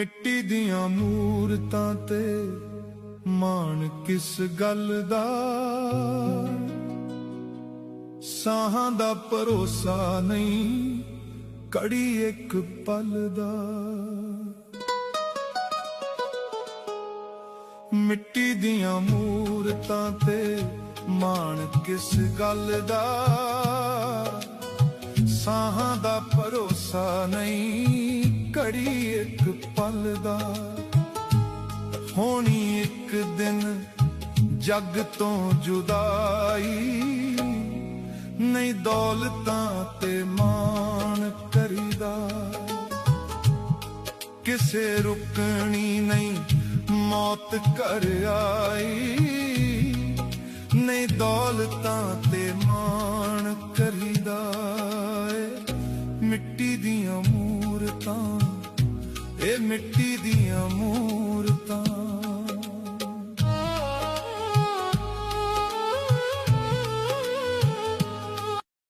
ਮਿੱਟੀ ਦੀਆਂ ਮੂਰਤਾਂ ਤੇ ਮਾਣ ਕਿਸ ਗੱਲ ਦਾ, ਸਾਹਾਂ ਦਾ ਭਰੋਸਾ ਨਹੀਂ ਘੜੀ ਇੱਕ ਪਲ ਦਾ। ਮਿੱਟੀ ਦੀਆਂ ਮੂਰਤਾਂ ਤੇ ਮਾਣ ਕਿਸ ਗੱਲ ਦਾ, ਸਾਹਾਂ ਦਾ ਭਰੋਸਾ ਨਹੀਂ ਘੜੀ ਇੱਕ ਪਲ ਦਾ। ਹੋਣੀ ਇੱਕ ਦਿਨ ਜੱਗ ਤੋਂ ਜੁਦਾਈ, ਨਹੀਂ ਦੌਲਤਾਂ ਤੇ ਮਾਣ ਕਰੀਦਾ। ਕਿਸੇ ਰੁਕਣੀ ਨਹੀਂ ਮੌਤ ਘਰ ਆਈ, ਨਹੀਂ ਦੌਲਤਾਂ ਤੇ ਮਾਣ ਕਰੀਦਾ। ਮਿੱਟੀ ਦੀਆਂ ਮੂਰਤਾਂ, ਇਹ ਮਿੱਟੀ ਦੀਆਂ ਮੂਰਤਾਂ।